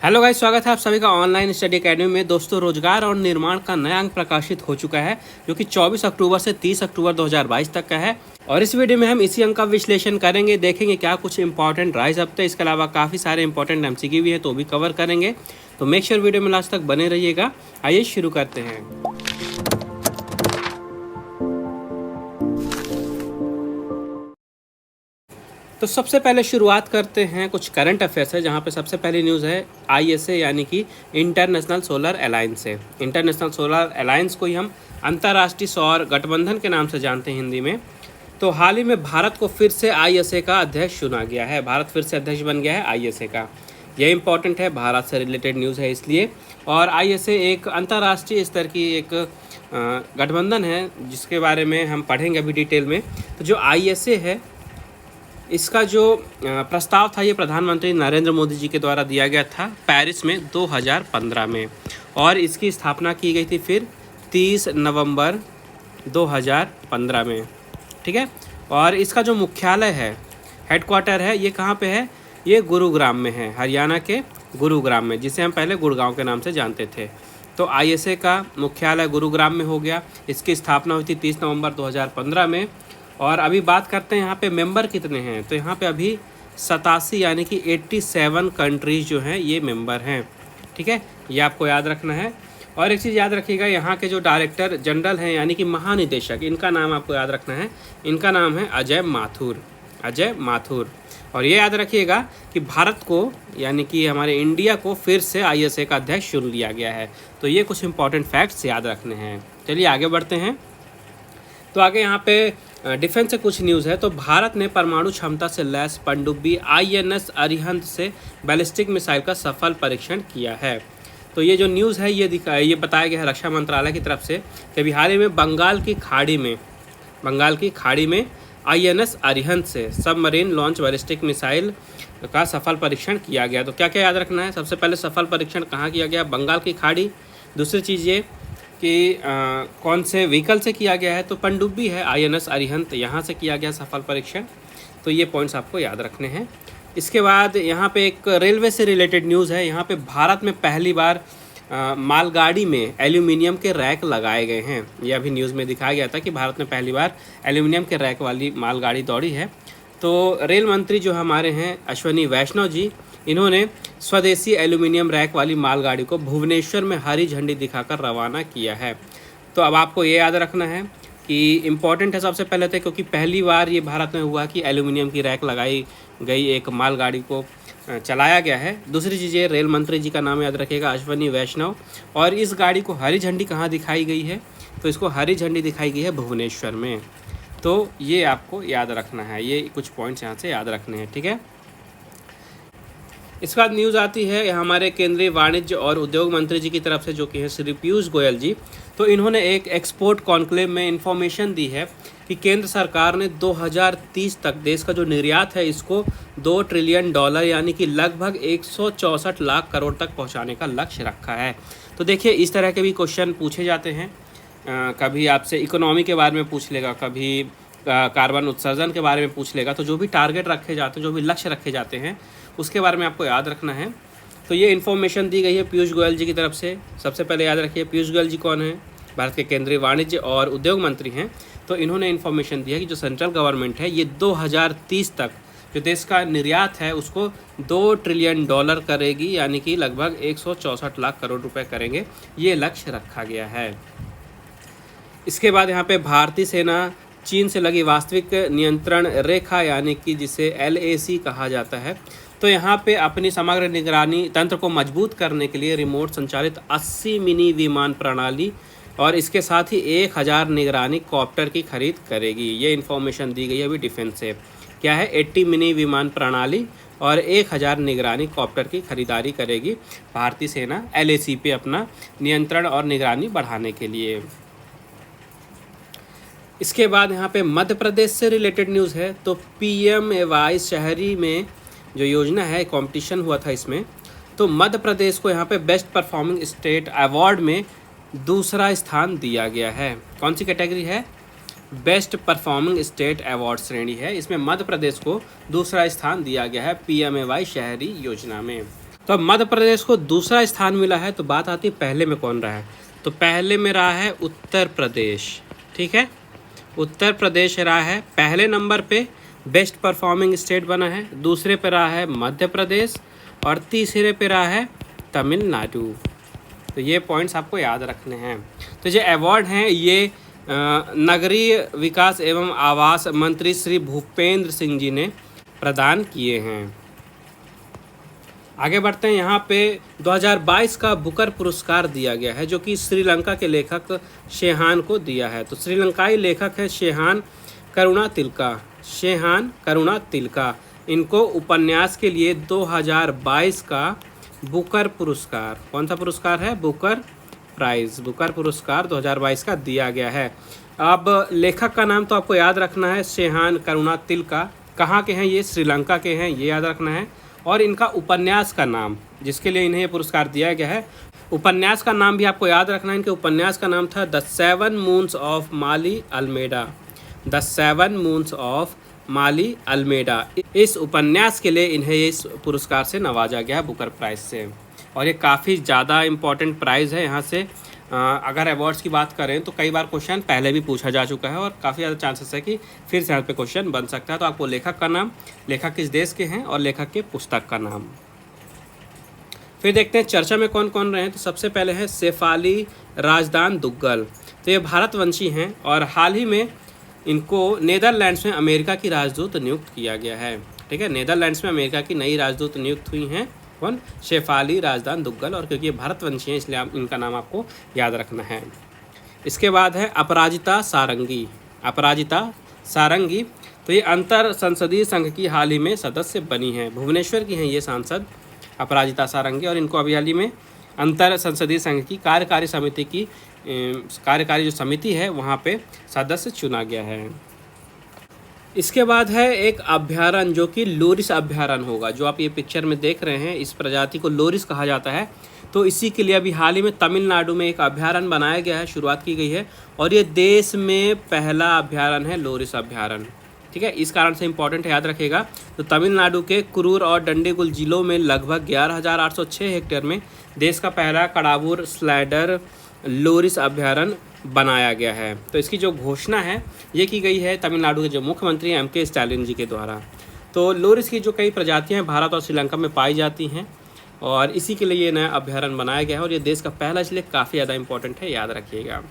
Hello guys, स्वागत है आप सभी का ऑनलाइन स्टडी एकेडमी में। दोस्तों, रोजगार और निर्माण का नया अंक प्रकाशित हो चुका है जो कि 24 अक्टूबर से 30 अक्टूबर 2022 तक का है। और इस वीडियो में हम इसी अंक का विश्लेषण करेंगे, देखेंगे क्या कुछ इंपॉर्टेंट राइज अपते। इसके अलावा काफ़ी सारे इंपॉर्टेंट एमसीक्यू भी है तो भी कवर करेंगे। तो मेक श्योर वीडियो में लास्ट तक बने रहिएगा। आइए शुरू करते हैं। तो सबसे पहले शुरुआत करते हैं कुछ करंट अफेयर्स है, जहाँ पे सबसे पहली न्यूज़ है आईएसए यानी कि इंटरनेशनल सोलर अलायंस से। इंटरनेशनल सोलर अलायंस को ही हम अंतर्राष्ट्रीय सौर गठबंधन के नाम से जानते हैं हिंदी में। तो हाल ही में भारत को फिर से आईएसए का अध्यक्ष चुना गया है। भारत फिर से अध्यक्ष बन गया है आईएसए का। यह इंपॉर्टेंट है, भारत से रिलेटेड न्यूज़ है इसलिए। और आईएसए एक अंतर्राष्ट्रीय स्तर की एक गठबंधन है जिसके बारे में हम पढ़ेंगे अभी डिटेल में। तो जो आईएसए है, इसका जो प्रस्ताव था ये प्रधानमंत्री नरेंद्र मोदी जी के द्वारा दिया गया था पेरिस में 2015 में, और इसकी स्थापना की गई थी फिर 30 नवंबर 2015 में। ठीक है। और इसका जो मुख्यालय है, हेडक्वार्टर है, ये कहाँ पे है? ये गुरुग्राम में है, हरियाणा के गुरुग्राम में, जिसे हम पहले गुड़गांव के नाम से जानते थे। तो आईएसए का मुख्यालय गुरुग्राम में हो गया। इसकी स्थापना हुई थी 30 नवंबर 2015 में। और अभी बात करते हैं यहाँ पे मेंबर कितने हैं। तो यहाँ पे अभी 87 यानी कि 87 कंट्रीज़ जो हैं ये मेंबर हैं। ठीक है, ये आपको याद रखना है। और एक चीज़ याद रखिएगा, यहाँ के जो डायरेक्टर जनरल हैं यानी कि महानिदेशक, इनका नाम आपको याद रखना है। इनका नाम है अजय माथुर। अजय माथुर। और ये याद रखिएगा कि भारत को यानी कि हमारे इंडिया को फिर से आईएसए का अध्यक्ष चुन लिया गया है। तो ये कुछ इंपॉर्टेंट फैक्ट्स याद रखने हैं। चलिए आगे बढ़ते हैं। तो आगे यहाँ पे डिफेंस से कुछ न्यूज़ है। तो भारत ने परमाणु क्षमता से लैस पनडुब्बी आईएनएस अरिहंत से बैलिस्टिक मिसाइल का सफल परीक्षण किया है। तो ये जो न्यूज़ है ये बताया गया है रक्षा मंत्रालय की तरफ से कि अभी हाल ही में बंगाल की खाड़ी में आईएनएस अरिहंत से सबमरीन लॉन्च बैलिस्टिक मिसाइल का सफल परीक्षण किया गया। तो क्या क्या याद रखना है? सबसे पहले सफल परीक्षण कहाँ किया गया? बंगाल की खाड़ी। दूसरी चीज़ ये कि कौन से व्हीकल से किया गया है? तो पनडुब्बी है आईएनएस अरिहंत, यहाँ से किया गया सफल परीक्षण। तो ये पॉइंट्स आपको याद रखने हैं। इसके बाद यहाँ पे एक रेलवे से रिलेटेड न्यूज़ है। यहाँ पे भारत में पहली बार मालगाड़ी में एल्यूमिनियम के रैक लगाए गए हैं। ये अभी न्यूज़ में दिखाया गया था कि भारत में पहली बार एल्यूमिनियम के रैक वाली मालगाड़ी दौड़ी है। तो रेल मंत्री जो हमारे हैं अश्विनी वैष्णव जी, इन्होंने स्वदेशी एल्यूमिनियम रैक वाली मालगाड़ी को भुवनेश्वर में हरी झंडी दिखाकर रवाना किया है। तो अब आपको ये याद रखना है कि इम्पॉर्टेंट है सबसे पहले तो, क्योंकि पहली बार ये भारत में हुआ कि एल्यूमिनियम की रैक लगाई गई एक मालगाड़ी को चलाया गया है। दूसरी चीज़ ये, रेल मंत्री जी का नाम याद रखिएगा अश्विनी वैष्णव। और इस गाड़ी को हरी झंडी कहाँ दिखाई गई है? तो इसको हरी झंडी दिखाई गई है भुवनेश्वर में। तो ये आपको याद रखना है, ये कुछ पॉइंट्स यहाँ से याद रखने हैं। ठीक है। इसके बाद न्यूज़ आती है हमारे केंद्रीय वाणिज्य और उद्योग मंत्री जी की तरफ से, जो कि हैं श्री पीयूष गोयल जी। तो इन्होंने एक एक्सपोर्ट कॉन्क्लेव में इन्फॉर्मेशन दी है कि केंद्र सरकार ने 2030 तक देश का जो निर्यात है इसको $2 ट्रिलियन यानी कि लगभग 164 लाख करोड़ तक पहुंचाने का लक्ष्य रखा है। तो देखिए, इस तरह के भी क्वेश्चन पूछे जाते हैं। कभी आपसे इकोनॉमी के बारे में पूछ लेगा, कभी कार्बन उत्सर्जन के बारे में पूछ लेगा। तो जो भी टारगेट रखे जाते हैं, जो भी लक्ष्य रखे जाते हैं, उसके बारे में आपको याद रखना है। तो ये इन्फॉर्मेशन दी गई है पीयूष गोयल जी की तरफ से। सबसे पहले याद रखिए, पीयूष गोयल जी कौन है? भारत के केंद्रीय वाणिज्य और उद्योग मंत्री हैं। तो इन्होंने इन्फॉर्मेशन दी है कि जो सेंट्रल गवर्नमेंट है ये 2030 तक जो देश का निर्यात है उसको $2 ट्रिलियन करेगी, यानी कि लगभग 164 लाख करोड़ रुपए करेंगे। ये लक्ष्य रखा गया है। इसके बाद यहाँ पे भारतीय सेना चीन से लगी वास्तविक नियंत्रण रेखा यानी कि जिसे LAC कहा जाता है, तो यहाँ पे अपनी समग्र निगरानी तंत्र को मजबूत करने के लिए रिमोट संचालित 80 मिनी विमान प्रणाली और इसके साथ ही 1000 निगरानी कॉप्टर की खरीद करेगी। ये इन्फॉर्मेशन दी गई है अभी डिफेंस से। क्या है? 80 मिनी विमान प्रणाली और 1000 निगरानी कॉप्टर की खरीदारी करेगी भारतीय सेना LAC पे अपना नियंत्रण और निगरानी बढ़ाने के लिए। इसके बाद यहाँ पे मध्य प्रदेश से रिलेटेड न्यूज़ है। तो PMAY शहरी में जो योजना है, कंपटीशन हुआ था इसमें, तो मध्य प्रदेश को यहाँ पे बेस्ट परफॉर्मिंग स्टेट अवार्ड में दूसरा स्थान दिया गया है। कौन सी कैटेगरी है? बेस्ट परफॉर्मिंग स्टेट अवार्ड श्रेणी है। इसमें मध्य प्रदेश को दूसरा स्थान दिया गया है PMAY शहरी योजना में। तो अब मध्य प्रदेश को दूसरा स्थान मिला है, तो बात आती है पहले में कौन रहा है। तो पहले में रहा है उत्तर प्रदेश, ठीक है, उत्तर प्रदेश रहा है पहले नंबर पे, बेस्ट परफॉर्मिंग स्टेट बना है। दूसरे पे रहा है मध्य प्रदेश और तीसरे पे रहा है तमिलनाडु। तो ये पॉइंट्स आपको याद रखने हैं। तो जो अवार्ड हैं ये नगरीय विकास एवं आवास मंत्री श्री भूपेंद्र सिंह जी ने प्रदान किए हैं। आगे बढ़ते हैं। यहाँ पे 2022 का बुकर पुरस्कार दिया गया है, जो कि श्रीलंका के लेखक शेहान को दिया है। तो श्रीलंकाई लेखक है शेहान करुणातिलका, शेहान करुणातिलका। इनको उपन्यास के लिए 2022 का बुकर पुरस्कार, कौन सा पुरस्कार है, बुकर प्राइज़, बुकर पुरस्कार 2022 का दिया गया है। अब लेखक का नाम तो आपको याद रखना है, शेहान करुणातिलका। कहाँ के हैं ये, श्रीलंका के हैं, ये याद रखना है। और इनका उपन्यास का नाम, जिसके लिए इन्हें ये पुरस्कार दिया गया है, उपन्यास का नाम भी आपको याद रखना है। इनके उपन्यास का नाम था the 7 moons of Maali Almeida, the 7 moons of Maali Almeida. इस उपन्यास के लिए इन्हें इस पुरस्कार से नवाजा गया है, बुकर प्राइज़ से। और ये काफ़ी ज़्यादा इम्पॉर्टेंट प्राइज़ है। यहाँ से अगर अवार्ड्स की बात करें तो कई बार क्वेश्चन पहले भी पूछा जा चुका है और काफ़ी ज़्यादा चांसेस है कि फिर से यहाँ पे क्वेश्चन बन सकता है। तो आपको लेखक का नाम, लेखक किस देश के हैं और लेखक के पुस्तक का नाम। फिर देखते हैं चर्चा में कौन कौन रहे हैं। तो सबसे पहले है शेफाली राजदान दुग्गल। तो ये भारतवंशी हैं और हाल ही में इनको नेदरलैंड्स में अमेरिका की राजदूत नियुक्त किया गया है, ठीक है। नेदरलैंड्स में अमेरिका की नई राजदूत नियुक्त हुई हैं, कौन, शेफाली राजदान दुग्गल। और क्योंकि ये भारतवंशी हैं इसलिए इनका नाम आपको याद रखना है। इसके बाद है अपराजिता सारंगी, अपराजिता सारंगी। तो ये अंतर संसदीय संघ की हाल ही में सदस्य बनी हैं, भुवनेश्वर की हैं ये सांसद अपराजिता सारंगी। और इनको अभी हाल ही में अंतर संसदीय संघ की कार्यकारी समिति की कार्यकारी जो समिति है वहाँ पे सदस्य चुना गया है। इसके बाद है एक अभ्यारण्य जो कि लोरिस अभ्यारण्य होगा, जो आप ये पिक्चर में देख रहे हैं। इस प्रजाति को लोरिस कहा जाता है। तो इसी के लिए अभी हाल ही में तमिलनाडु में एक अभ्यारण्य बनाया गया है, शुरुआत की गई है। और ये देश में पहला अभ्यारण्य है, लोरिस अभ्यारण्य, ठीक है। इस कारण से इंपॉर्टेंट है, याद रखेगा। तो तमिलनाडु के कुरूर और डंडीगुल जिलों में लगभग 11,806 हेक्टेयर में देश का पहला कड़ावूर स्लाइडर लोरिस अभ्यारण्य बनाया गया है। तो इसकी जो घोषणा है ये की गई है तमिलनाडु के जो मुख्यमंत्री हैं M.K. स्टालिन जी के द्वारा। तो लोरिस की जो कई प्रजातियां हैं भारत और श्रीलंका में पाई जाती हैं और इसी के लिए ये नया अभ्यारण्य बनाया गया है और ये देश का पहला, इसलिए काफ़ी ज़्यादा इंपॉर्टेंट है, याद रखिएगा।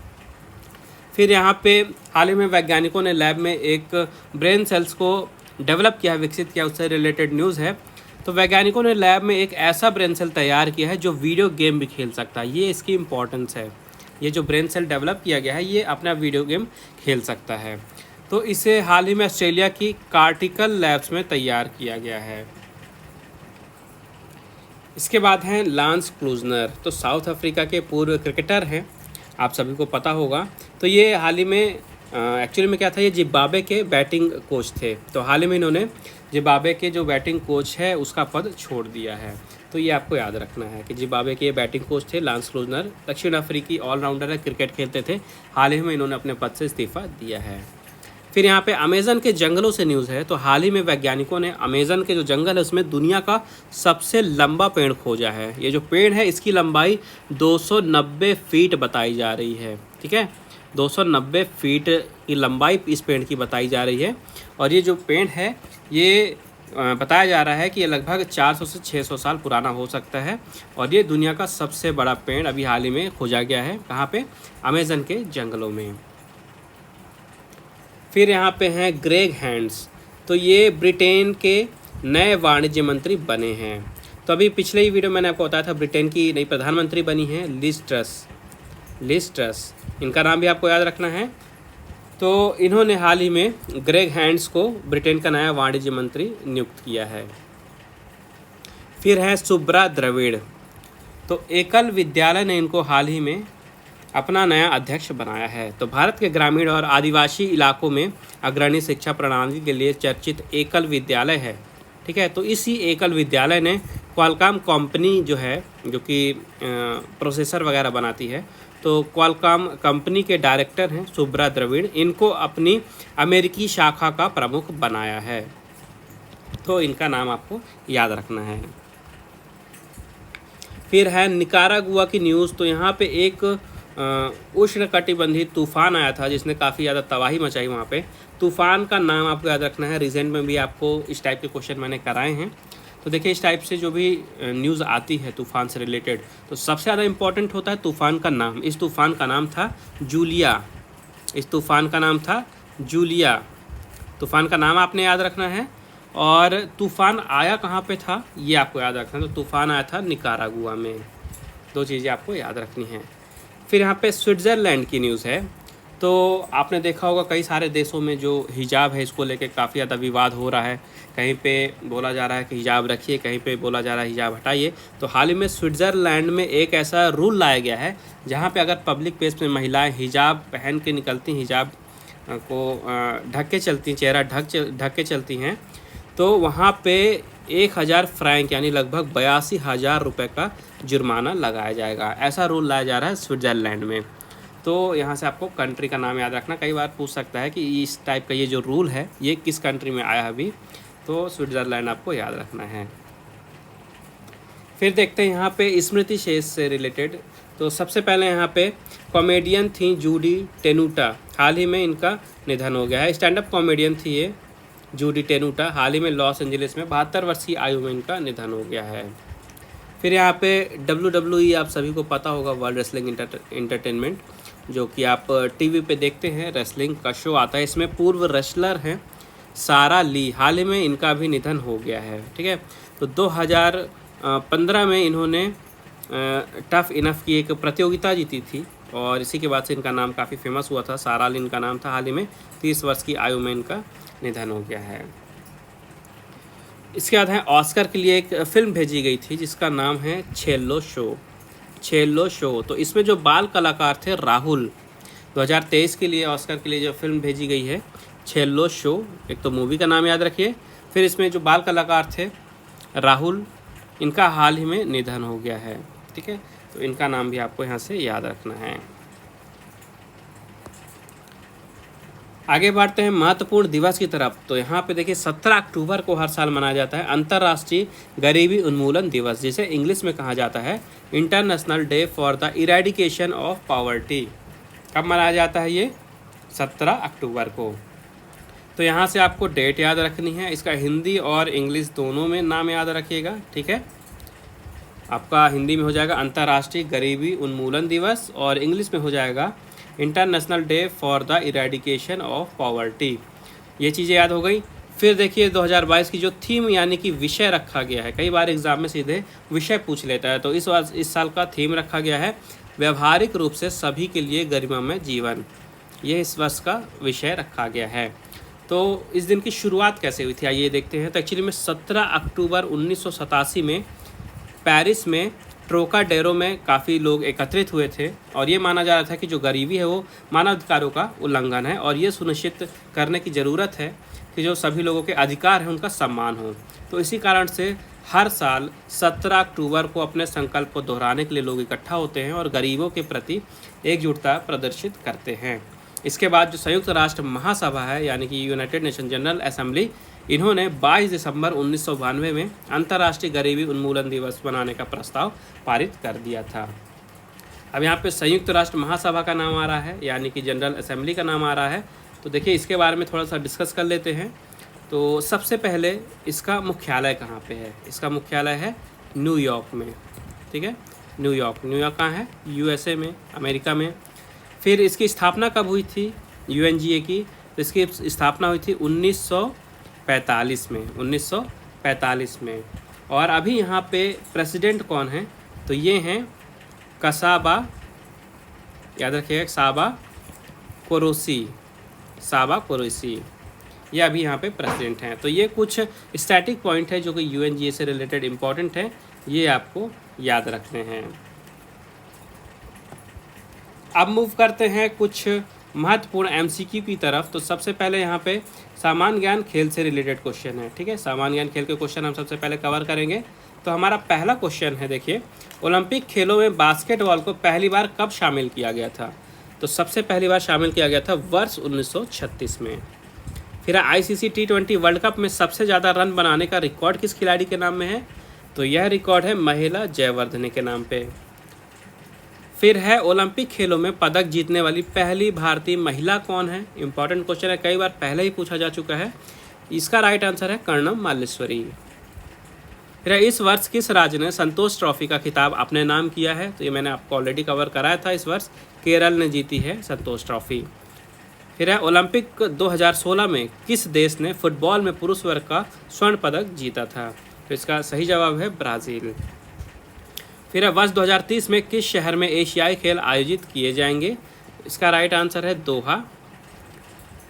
फिर यहाँ पे हाल ही में वैज्ञानिकों ने लैब में एक ब्रेन सेल्स को डेवलप किया, विकसित किया, उससे रिलेटेड न्यूज़ है। तो वैज्ञानिकों ने लैब में एक ऐसा ब्रेन सेल तैयार किया है जो वीडियो गेम भी खेल सकता है। ये इसकी इम्पोर्टेंस है। ये जो ब्रेन सेल डेवलप किया गया है ये अपना वीडियो गेम खेल सकता है। तो इसे हाल ही में ऑस्ट्रेलिया की कार्टिकल लैब्स में तैयार किया गया है। इसके बाद हैं लांस क्लूजनर। तो साउथ अफ्रीका के पूर्व क्रिकेटर हैं, आप सभी को पता होगा। तो ये हाल ही में एक्चुअली में क्या था, ये जिम्बाब्वे के बैटिंग कोच थे। तो हाल ही में इन्होंने जिम्बाब्वे के जो बैटिंग कोच है उसका पद छोड़ दिया है। तो ये आपको याद रखना है कि जिम्बाब्वे के बैटिंग कोच थे लांस क्लूजनर, दक्षिण अफ्रीकी ऑलराउंडर है, क्रिकेट खेलते थे। हाल ही में इन्होंने अपने पद से इस्तीफा दिया है। फिर यहाँ पे अमेज़न के जंगलों से न्यूज़ है। तो हाल ही में वैज्ञानिकों ने अमेज़न के जो जंगल है उसमें दुनिया का सबसे लंबा पेड़ खोजा है। ये जो पेड़ है इसकी लंबाई 290 फीट बताई जा रही है, ठीक है। 290 फीट की लंबाई इस पेड़ की बताई जा रही है। और ये जो पेड़ है ये बताया जा रहा है कि ये लगभग 400 से 600 साल पुराना हो सकता है। और ये दुनिया का सबसे बड़ा पेड़ अभी हाल ही में खोजा गया है। कहाँ पे, अमेज़न के जंगलों में। फिर यहाँ पे हैं ग्रेग हैंड्स। तो ये ब्रिटेन के नए वाणिज्य मंत्री बने हैं। तो अभी पिछले ही वीडियो मैंने आपको बताया था ब्रिटेन की नई प्रधानमंत्री बनी हैं लिज ट्रस, लिज ट्रस, इनका नाम भी आपको याद रखना है। तो इन्होंने हाल ही में ग्रेग हैंड्स को ब्रिटेन का नया वाणिज्य मंत्री नियुक्त किया है। फिर है सुब्रा द्रविड़। तो एकल विद्यालय ने इनको हाल ही में अपना नया अध्यक्ष बनाया है। तो भारत के ग्रामीण और आदिवासी इलाकों में अग्रणी शिक्षा प्रणाली के लिए चर्चित एकल विद्यालय है, ठीक है। तो इसी एकल विद्यालय ने क्वालकॉम कंपनी जो है, जो कि प्रोसेसर वगैरह बनाती है, तो क्वालकॉम कंपनी के डायरेक्टर हैं सुब्रा द्रविड़। इनको अपनी अमेरिकी शाखा का प्रमुख बनाया है। तो इनका नाम आपको याद रखना है। फिर है निकारागुआ की न्यूज़। तो यहाँ पे एक उष्णकटिबंधीय तूफान आया था जिसने काफ़ी ज़्यादा तबाही मचाई वहाँ पे। तूफान का नाम आपको याद रखना है। रिसेंट में भी आपको इस टाइप के क्वेश्चन मैंने कराए हैं। तो देखिए इस टाइप से जो भी न्यूज़ आती है तूफ़ान से रिलेटेड, तो सबसे ज़्यादा इम्पोर्टेंट होता है तूफ़ान का नाम। इस तूफ़ान का नाम था जूलिया। इस तूफ़ान का नाम था जूलिया। तूफ़ान का नाम आपने याद रखना है। और तूफ़ान आया कहाँ पे था ये आपको याद रखना है। तो तूफ़ान आया था निकारागुआ में। दो चीज़ें आपको याद रखनी हैं। फिर यहाँ पे स्विट्ज़रलैंड की न्यूज़ है। तो आपने देखा होगा कई सारे देशों में जो हिजाब है इसको लेके काफ़ी ज़्यादा विवाद हो रहा है। कहीं पे बोला जा रहा है कि हिजाब रखिए, कहीं पे बोला जा रहा है हिजाब हटाइए। तो हाल ही में स्विट्ज़रलैंड में एक ऐसा रूल लाया गया है जहाँ पे अगर पब्लिक प्लेस में महिलाएं हिजाब पहन के निकलती, हिजाब को ढक के चलती, चेहरा ढक के चलती हैं, तो वहाँ पे 1000 फ्रैंक यानी लगभग 82,000 रुपये का जुर्माना लगाया जाएगा। ऐसा रूल लाया जा रहा है स्विट्ज़रलैंड में। तो यहाँ से आपको कंट्री का नाम याद रखना। कई बार पूछ सकता है कि इस टाइप का ये जो रूल है ये किस कंट्री में आया अभी, तो स्विट्ज़रलैंड आपको याद रखना है। फिर देखते हैं यहाँ पे स्मृति शेष से रिलेटेड। तो सबसे पहले यहाँ पे कॉमेडियन थी जूडी टेनुटा। हाल ही में इनका निधन हो गया है। स्टैंड अप कॉमेडियन थी ये जूडी टेनुटा। हाल ही में लॉस एंजलिस में 72 वर्ष की आयु में इनका निधन हो गया है। फिर यहाँ पे WWE आप सभी को पता होगा, वर्ल्ड रेसलिंग इंटरटेनमेंट, जो कि आप टीवी पे देखते हैं, रेसलिंग का शो आता है। इसमें पूर्व रेसलर हैं सारा ली। हाल ही में इनका भी निधन हो गया है। ठीक है, तो 2015 में इन्होंने टफ इनफ की एक प्रतियोगिता जीती थी और इसी के बाद से इनका नाम काफ़ी फेमस हुआ था। सारा ली इनका नाम था। हाल ही में 30 वर्ष की आयु में इनका निधन हो गया है। इसके बाद है ऑस्कर के लिए एक फ़िल्म भेजी गई थी जिसका नाम है छेल्लो शो। छेल्लो शो। तो इसमें जो बाल कलाकार थे राहुल, 2023 के लिए ऑस्कर के लिए जो फिल्म भेजी गई है छेल्लो शो, एक तो मूवी का नाम याद रखिए। फिर इसमें जो बाल कलाकार थे राहुल, इनका हाल ही में निधन हो गया है। ठीक है, तो इनका नाम भी आपको यहाँ से याद रखना है। आगे बढ़ते हैं महत्वपूर्ण दिवस की तरफ। तो यहाँ पे देखिए 17 अक्टूबर को हर साल मनाया जाता है अंतर्राष्ट्रीय गरीबी उन्मूलन दिवस, जिसे इंग्लिश में कहा जाता है international day for the eradication of poverty. कब मनाया जाता है ये? 17 अक्टूबर को। तो यहाँ से आपको डेट याद रखनी है। इसका हिंदी और इंग्लिश दोनों में नाम याद रखिएगा। ठीक है, आपका हिंदी में हो जाएगा अंतर्राष्ट्रीय गरीबी उन्मूलन दिवस और इंग्लिश में हो जाएगा international day for the eradication of poverty. ये चीज़ें याद हो गई। फिर देखिए 2022 की जो थीम यानी कि विषय रखा गया है, कई बार एग्जाम में सीधे विषय पूछ लेता है, तो इस साल का थीम रखा गया है व्यवहारिक रूप से सभी के लिए गरिमामय जीवन। ये इस वर्ष का विषय रखा गया है। तो इस दिन की शुरुआत कैसे हुई थी आइए देखते हैं। तो एक्चुअली में 17 अक्टूबर 1987 में पेरिस में ट्रोकाडेरो में काफ़ी लोग एकत्रित हुए थे और ये माना जा रहा था कि जो गरीबी है वो मानवाधिकारों का उल्लंघन है और ये सुनिश्चित करने की ज़रूरत है कि जो सभी लोगों के अधिकार हैं उनका सम्मान हो। तो इसी कारण से हर साल 17 अक्टूबर को अपने संकल्प को दोहराने के लिए लोग इकट्ठा होते हैं और गरीबों के प्रति एकजुटता प्रदर्शित करते हैं। इसके बाद जो संयुक्त राष्ट्र महासभा है यानी कि यूनाइटेड नेशन जनरल असेंबली, इन्होंने 22 दिसंबर 1992 में अंतर्राष्ट्रीय गरीबी उन्मूलन दिवस बनाने का प्रस्ताव पारित कर दिया था। अब यहाँ पे संयुक्त राष्ट्र महासभा का नाम आ रहा है यानी कि जनरल असेंबली का नाम आ रहा है। तो देखिए इसके बारे में थोड़ा सा डिस्कस कर लेते हैं। तो सबसे पहले इसका मुख्यालय कहाँ पे है? इसका मुख्यालय है न्यूयॉर्क में। ठीक है, न्यूयॉर्क कहाँ है? यूएसए में, अमेरिका में। फिर इसकी स्थापना कब हुई थी यूएनजीए की? तो इसकी स्थापना हुई थी 1945 में, 1945 में। और अभी यहाँ पे प्रेसिडेंट कौन है? तो ये हैं कसाबा, याद रखिएगा, साबा कुरैशी, ये अभी यहाँ पे प्रेसिडेंट हैं। तो ये कुछ स्टैटिक पॉइंट है जो कि यूएनजीए से रिलेटेड इम्पॉर्टेंट है, ये आपको याद रखने हैं। अब मूव करते हैं कुछ महत्वपूर्ण एमसीक्यू की तरफ। तो सबसे पहले यहाँ पे सामान्य ज्ञान खेल से रिलेटेड क्वेश्चन है। ठीक है, सामान्य ज्ञान खेल के क्वेश्चन हम सबसे पहले कवर करेंगे। तो हमारा पहला क्वेश्चन है, देखिए, ओलंपिक खेलों में बास्केटबॉल को पहली बार कब शामिल किया गया था? तो सबसे पहली बार शामिल किया गया था वर्ष 1936 में। फिर आईसीसी T20 वर्ल्ड कप में सबसे ज़्यादा रन बनाने का रिकॉर्ड किस खिलाड़ी के नाम में है? तो यह रिकॉर्ड है महिला जयवर्धने के नाम पे। फिर है ओलंपिक खेलों में पदक जीतने वाली पहली भारतीय महिला कौन है। इंपॉर्टेंट क्वेश्चन है, कई बार पहले ही पूछा जा चुका है। इसका राइट आंसर है कर्णम माल्लेश्वरी। फिर इस वर्ष किस राज्य ने संतोष ट्रॉफी का खिताब अपने नाम किया है। तो ये मैंने आपको ऑलरेडी कवर कराया था। इस वर्ष केरल ने जीती है संतोष ट्रॉफी। फिर है ओलंपिक 2016 में किस देश ने फुटबॉल में पुरुष वर्ग का स्वर्ण पदक जीता था। तो इसका सही जवाब है ब्राज़ील। फिर है वर्ष 2030 में किस शहर में एशियाई खेल आयोजित किए जाएंगे। इसका राइट आंसर है दोहा।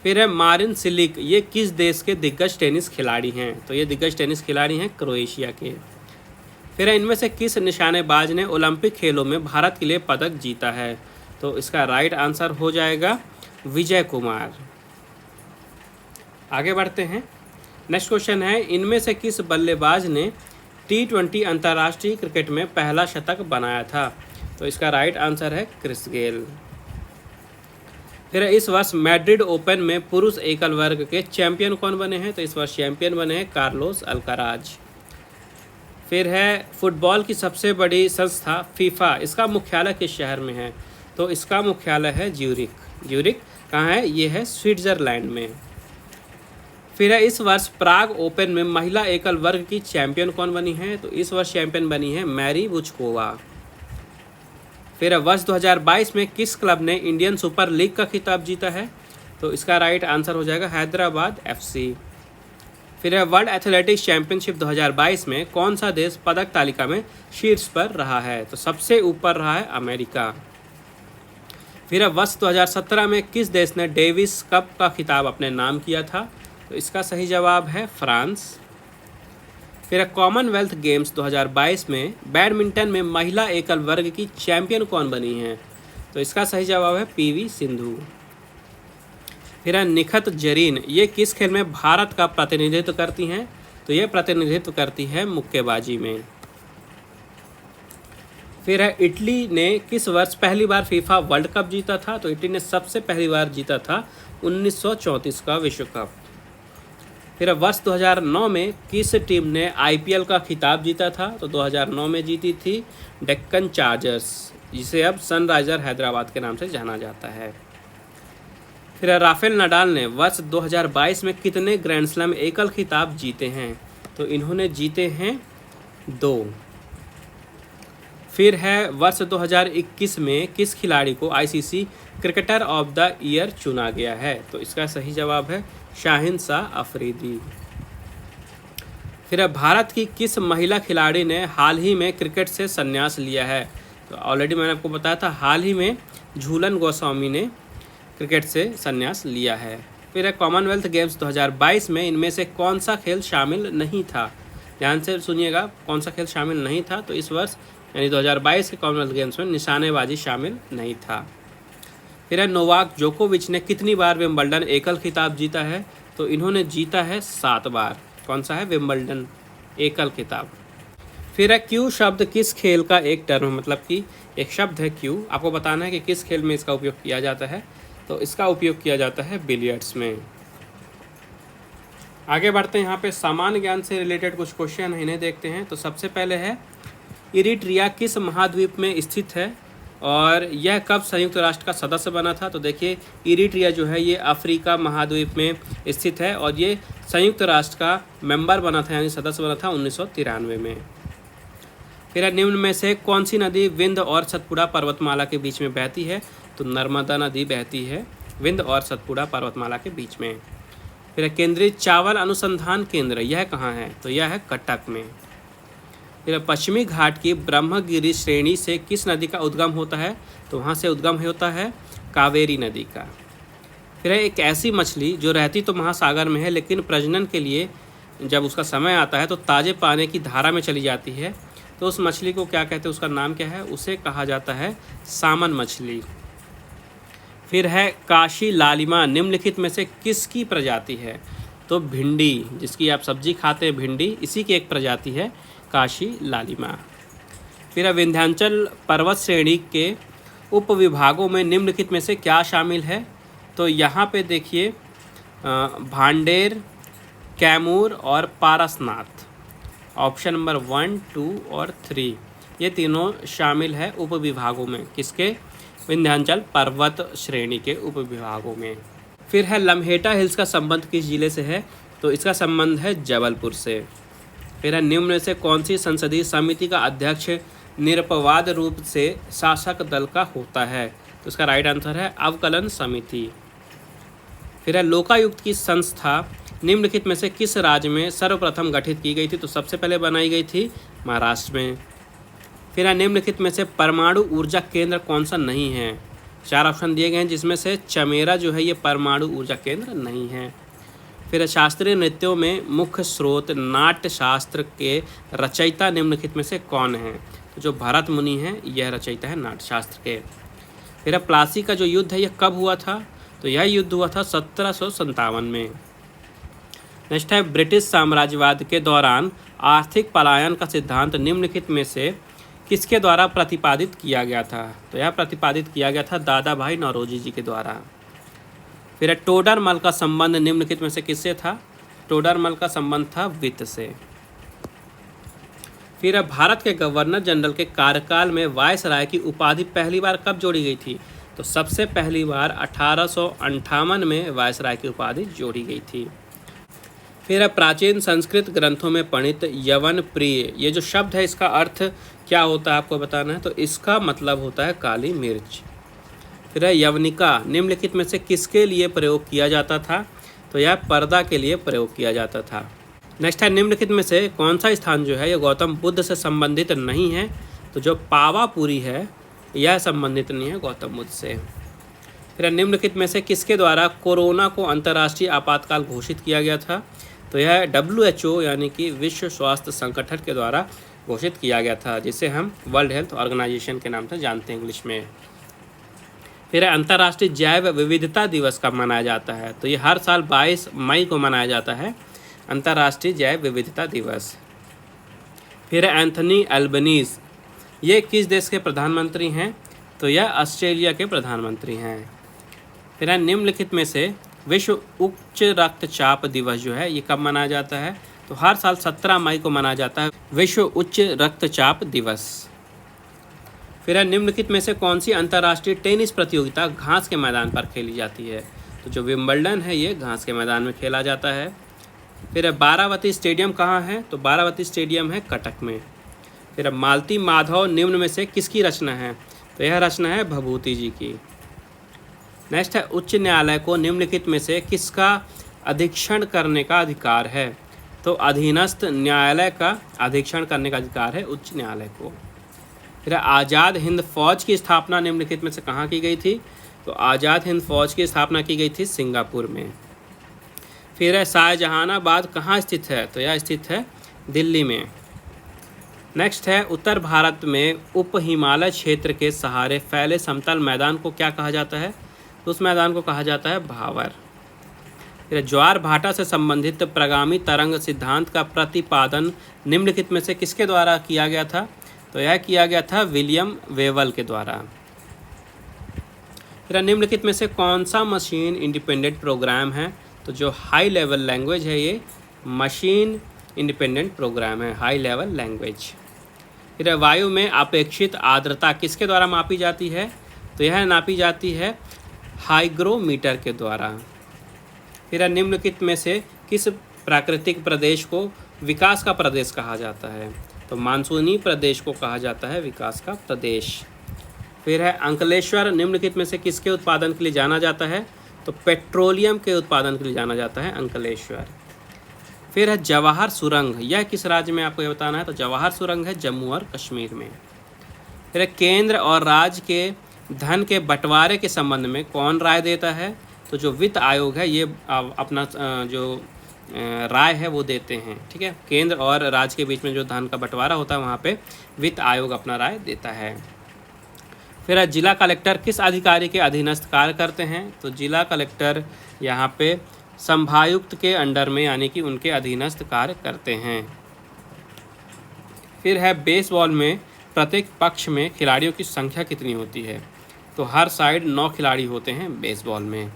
फिर है मारिन सिलिक, ये किस देश के दिग्गज टेनिस खिलाड़ी हैं। तो ये दिग्गज टेनिस खिलाड़ी हैं क्रोएशिया के। फिर है इनमें से किस निशानेबाज ने ओलंपिक खेलों में भारत के लिए पदक जीता है। तो इसका राइट आंसर हो जाएगा विजय कुमार। आगे बढ़ते हैं। नेक्स्ट क्वेश्चन है, इनमें से किस बल्लेबाज ने T20 अंतर्राष्ट्रीय क्रिकेट में पहला शतक बनाया था। तो इसका राइट आंसर है क्रिस गेल। फिर इस वर्ष मैड्रिड ओपन में पुरुष एकल वर्ग के चैंपियन कौन बने हैं। तो इस वर्ष चैंपियन बने हैं कार्लोस अल्काराज। फिर है फुटबॉल की सबसे बड़ी संस्था फीफा, इसका मुख्यालय किस शहर में है। तो इसका मुख्यालय है ज्यूरिख। ज्यूरिख कहाँ है, ये है स्विट्जरलैंड में। फिर है इस वर्ष प्राग ओपन में महिला एकल वर्ग की चैंपियन कौन बनी है। तो इस वर्ष चैंपियन बनी है मैरी वुचकोवा। फिर वर्ष 2022 में किस क्लब ने इंडियन सुपर लीग का खिताब जीता है। तो इसका राइट आंसर हो जाएगा हैदराबाद FC। फिर है वर्ल्ड एथलेटिक्स चैंपियनशिप 2022 में कौन सा देश पदक तालिका में शीर्ष पर रहा है। तो सबसे ऊपर रहा है अमेरिका। फिर वर्ष 2017 में किस देश ने डेविस कप का खिताब अपने नाम किया था। तो इसका सही जवाब है फ्रांस। फिर कॉमनवेल्थ गेम्स 2022 में बैडमिंटन में महिला एकल वर्ग की चैंपियन कौन बनी है। तो इसका सही जवाब है PV सिंधु। फिर निखत जरीन, ये किस खेल में भारत का प्रतिनिधित्व करती हैं। तो ये प्रतिनिधित्व करती है मुक्केबाजी में। फिर है इटली ने किस वर्ष पहली बार फीफा वर्ल्ड कप जीता था। तो इटली ने सबसे पहली बार जीता था 1934 का विश्व कप। फिर वर्ष 2009 में किस टीम ने IPL का खिताब जीता था। तो 2009 में जीती थी डेक्कन चार्जर्स, जिसे अब सनराइजर हैदराबाद के नाम से जाना जाता है। फिर राफेल नडाल ने वर्ष 2022 में कितने ग्रैंड स्लैम एकल खिताब जीते हैं। तो इन्होंने जीते हैं 2। फिर है वर्ष 2021 में किस खिलाड़ी को ICC cricketer of the year चुना गया है। तो इसका सही जवाब है शाहिन शाह अफरीदी। फिर भारत की किस महिला खिलाड़ी ने हाल ही में क्रिकेट से संन्यास लिया है। तो ऑलरेडी मैंने आपको बताया था, हाल ही में झूलन गोस्वामी ने क्रिकेट से संन्यास लिया है। फिर कॉमनवेल्थ गेम्स 2022 में इनमें से कौन सा खेल शामिल नहीं था। ध्यान से सुनिएगा, कौन सा खेल शामिल नहीं था। तो इस वर्ष यानी 2022 के कॉमनवेल्थ गेम्स में निशानेबाजी शामिल नहीं था। फिर नोवाक जोकोविच ने कितनी बार विंबलडन एकल खिताब जीता है। तो इन्होंने जीता है 7 बार। कौन सा है, विंबलडन एकल खिताब। फिर क्यू शब्द किस खेल का एक टर्म, मतलब कि एक शब्द है क्यू, आपको बताना है कि किस खेल में इसका उपयोग किया जाता है। तो इसका उपयोग किया जाता है बिलियर्ड्स में। आगे बढ़ते हैं, यहाँ पे सामान्य ज्ञान से रिलेटेड कुछ क्वेश्चन है, इन्हें देखते हैं। तो सबसे पहले है इरिट्रिया किस महाद्वीप में स्थित है और यह कब संयुक्त राष्ट्र का सदस्य बना था। तो देखिए इरिट्रिया जो है ये अफ्रीका महाद्वीप में स्थित है और ये संयुक्त राष्ट्र का मेंबर बना था, यानी सदस्य बना था 1993 में। फिर निम्न में से कौन सी नदी विंध्य और सतपुड़ा पर्वतमाला के बीच में बहती है। तो नर्मदा नदी बहती है विंध्य और सतपुड़ा पर्वतमाला के बीच में। फिर केंद्रीय चावल अनुसंधान केंद्र यह कहाँ है। तो यह है कटक में। फिर पश्चिमी घाट की ब्रह्मगिरी श्रेणी से किस नदी का उद्गम होता है। तो वहाँ से उद्गम होता है कावेरी नदी का। फिर एक ऐसी मछली जो रहती तो महासागर में है लेकिन प्रजनन के लिए जब उसका समय आता है तो ताजे पानी की धारा में चली जाती है। तो उस मछली को क्या कहते हैं, उसका नाम क्या है। उसे कहा जाता है सामन मछली। फिर है काशी लालिमा निम्नलिखित में से किसकी प्रजाति है। तो भिंडी, जिसकी आप सब्जी खाते हैं भिंडी, इसी की एक प्रजाति है काशी लालिमा। फिर विंध्याचल पर्वत श्रेणी के उपविभागों में निम्नलिखित में से क्या शामिल है। तो यहाँ पे देखिए भांडेर, कैमूर और पारसनाथ। ऑप्शन नंबर 1, 2 और 3 ये तीनों शामिल है उपविभागों में। किसके? विंध्याचल पर्वत श्रेणी के उपविभागों में। फिर है लम्हेटा हिल्स का संबंध किस जिले से है? तो इसका संबंध है जबलपुर से। फिर है निम्न में से कौन सी संसदीय समिति का अध्यक्ष निरपवाद रूप से शासक दल का होता है? तो इसका राइट आंसर है अवकलन समिति। फिर है लोकायुक्त की संस्था निम्नलिखित में से किस राज्य में सर्वप्रथम गठित की गई थी? तो सबसे पहले बनाई गई थी महाराष्ट्र में। फिर है निम्नलिखित में से परमाणु ऊर्जा केंद्र कौन सा नहीं है? 4 ऑप्शन दिए गए हैं जिसमें से चमेरा जो है ये परमाणु ऊर्जा केंद्र नहीं है। फिर है शास्त्रीय नृत्यों में मुख्य स्रोत नाट्य शास्त्र के रचयिता निम्नलिखित में से कौन है? तो जो भरत मुनि हैं यह रचयिता है नाट्य शास्त्र के। फिर है प्लासी का जो युद्ध है यह कब हुआ था? तो यह युद्ध हुआ था 1757 में। नेक्स्ट है ब्रिटिश साम्राज्यवाद के दौरान आर्थिक पलायन का सिद्धांत निम्नलिखित में से किसके द्वारा प्रतिपादित किया गया था? तो यह प्रतिपादित किया गया था दादा भाई नौरोजी जी के द्वारा। फिर है टोडरमल का संबंध निम्नलिखित में से किससे था? टोडरमल का संबंध था वित्त से। फिर है भारत के गवर्नर जनरल के कार्यकाल में वायसराय की उपाधि पहली बार कब जोड़ी गई थी? तो सबसे पहली बार 1858 में वायसराय की उपाधि जोड़ी गई थी। फिर है प्राचीन संस्कृत ग्रंथों में वर्णित यवन प्रिय ये जो शब्द है इसका अर्थ क्या होता है आपको बताना है। तो इसका मतलब होता है काली मिर्च। फिर है यवनिका निम्नलिखित में से किसके लिए प्रयोग किया जाता था? तो यह पर्दा के लिए प्रयोग किया जाता था। नेक्स्ट है निम्नलिखित में से कौन सा स्थान जो है ये गौतम बुद्ध से संबंधित नहीं है? तो जो पावापुरी है यह संबंधित नहीं है गौतम बुद्ध से। फिर निम्नलिखित में से किसके द्वारा कोरोना को अंतर्राष्ट्रीय आपातकाल घोषित किया गया था? तो यह WHO यानी कि विश्व स्वास्थ्य संगठन के द्वारा घोषित किया गया था, जिसे हम वर्ल्ड हेल्थ ऑर्गेनाइजेशन के नाम से जानते हैं इंग्लिश में। फिर अंतर्राष्ट्रीय जैव विविधता दिवस कब मनाया जाता है? तो ये हर साल 22 मई को मनाया जाता है अंतर्राष्ट्रीय जैव विविधता दिवस। फिर एंथनी एल्बनीज ये किस देश के प्रधानमंत्री हैं? तो यह ऑस्ट्रेलिया के प्रधानमंत्री हैं। फिर निम्नलिखित में से विश्व उच्च रक्तचाप दिवस जो है ये कब मनाया जाता है? तो हर साल 17 मई को मनाया जाता है विश्व उच्च रक्तचाप दिवस। फिर निम्नलिखित में से कौन सी अंतर्राष्ट्रीय टेनिस प्रतियोगिता घास के मैदान पर खेली जाती है? तो जो विंबलडन है ये घास के मैदान में खेला जाता है। फिर बारावती स्टेडियम कहाँ है? तो बारावती स्टेडियम है कटक में। फिर मालती माधव निम्न में से किसकी रचना है? तो यह रचना है भभूति जी की। नेक्स्ट है उच्च न्यायालय को निम्नलिखित में से किसका अधीक्षण करने का अधिकार है? तो अधीनस्थ न्यायालय का अधीक्षण करने का अधिकार है उच्च न्यायालय को। फिर आज़ाद हिंद फौज की स्थापना निम्नलिखित में से कहाँ की गई थी? तो आज़ाद हिंद फौज की स्थापना की गई थी सिंगापुर में। फिर शाहजहानाबाद कहाँ स्थित है? तो यह स्थित है दिल्ली में। नेक्स्ट है उत्तर भारत में उप हिमालय क्षेत्र के सहारे फैले समतल मैदान को क्या कहा जाता है? तो उस मैदान को कहा जाता है भावर। फिर ज्वार भाटा से संबंधित प्रगामी तरंग सिद्धांत का प्रतिपादन निम्नलिखित में से किसके द्वारा किया गया था? तो यह किया गया था विलियम वेवल के द्वारा। फिर निम्नलिखित में से कौन सा मशीन इंडिपेंडेंट प्रोग्राम है? तो जो हाई लेवल लैंग्वेज है ये मशीन इंडिपेंडेंट प्रोग्राम है, हाई लेवल लैंग्वेज। फिर वायु में अपेक्षित आर्द्रता किसके द्वारा मापी जाती है? तो यह नापी जाती है हाइग्रोमीटर के द्वारा। फिर निम्नलिखित में से किस प्राकृतिक प्रदेश को विकास का प्रदेश कहा जाता है? तो मानसूनी प्रदेश को कहा जाता है विकास का प्रदेश। फिर है अंकलेश्वर निम्नलिखित में से किसके उत्पादन के लिए जाना जाता है? तो पेट्रोलियम के उत्पादन के लिए जाना जाता है अंकलेश्वर। फिर है जवाहर सुरंग, यह किस राज्य में आपको ये बताना है? तो जवाहर सुरंग है जम्मू और कश्मीर में। फिर है केंद्र और राज्य के धन के बंटवारे के संबंध में कौन राय देता है? तो जो वित्त आयोग है ये अपना जो राय है वो देते हैं। ठीक है, केंद्र और राज्य के बीच में जो धन का बंटवारा होता है वहाँ पे वित्त आयोग अपना राय देता है। फिर जिला कलेक्टर किस अधिकारी के अधीनस्थ कार्य करते हैं? तो जिला कलेक्टर यहाँ पे संभायुक्त के अंडर में यानी कि उनके अधीनस्थ कार्य करते हैं। फिर है बेसबॉल में प्रत्येक पक्ष में खिलाड़ियों की संख्या कितनी होती है? तो हर साइड 9 खिलाड़ी होते हैं बेसबॉल में।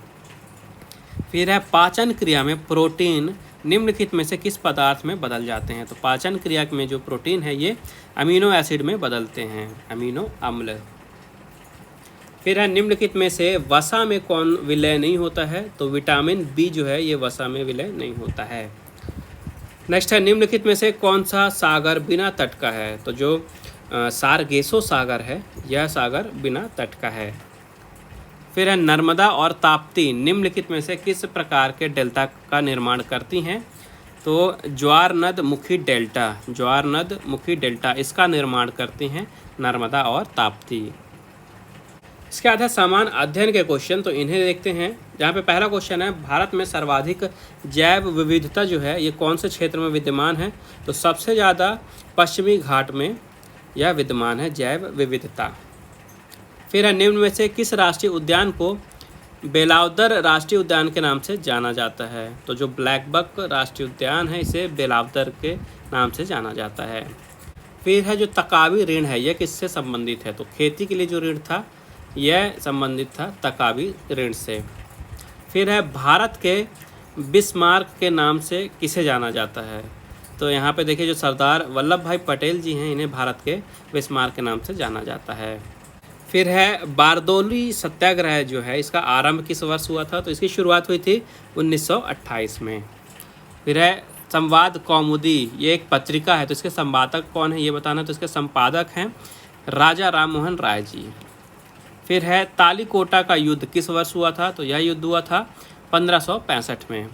फिर है पाचन क्रिया में प्रोटीन निम्नलिखित में से किस पदार्थ में बदल जाते हैं? तो पाचन क्रिया में जो प्रोटीन है ये अमीनो एसिड में बदलते हैं, अमीनो अम्ल। फिर है निम्नलिखित में से वसा में कौन विलय नहीं होता है? तो विटामिन बी जो है ये वसा में विलय नहीं होता है। नेक्स्ट है निम्नलिखित में से कौन सा सागर बिना तट का है? तो जो सारगेसो सागर है यह सागर बिना तट का है। फिर है नर्मदा और ताप्ती निम्नलिखित में से किस प्रकार के डेल्टा का निर्माण करती हैं? तो ज्वार नद मुखी डेल्टा, ज्वार नद मुखी डेल्टा इसका निर्माण करती हैं नर्मदा और ताप्ती। इसके बाद है समान अध्ययन के क्वेश्चन, तो इन्हें देखते हैं। जहाँ पे पहला क्वेश्चन है भारत में सर्वाधिक जैव विविधता जो है ये कौन से क्षेत्र में विद्यमान है? तो सबसे ज़्यादा पश्चिमी घाट में यह विद्यमान है जैव विविधता। फिर है निम्न में से किस राष्ट्रीय उद्यान को बेलावदर राष्ट्रीय उद्यान के नाम से जाना जाता है? तो जो ब्लैकबक राष्ट्रीय उद्यान है इसे बेलावदर के नाम से जाना जाता है। फिर है जो तकावी ऋण है यह किससे संबंधित है? तो खेती के लिए जो ऋण था यह संबंधित था तकावी ऋण से। फिर है भारत के बिस्मार्क के नाम से किसे जाना जाता है? तो यहाँ पे देखिए जो सरदार वल्लभ भाई पटेल जी हैं इन्हें भारत के बिस्मार्क के नाम से जाना जाता है। फिर है बारदौली सत्याग्रह जो है इसका आरंभ किस वर्ष हुआ था? तो इसकी शुरुआत हुई थी 1928 में। फिर है संवाद कौमुदी ये एक पत्रिका है, तो इसके संपादक कौन है ये बताना। तो इसके संपादक हैं राजा राम मोहन राय जी। फिर है तालीकोटा का युद्ध किस वर्ष हुआ था? तो यह युद्ध हुआ था 1565 में।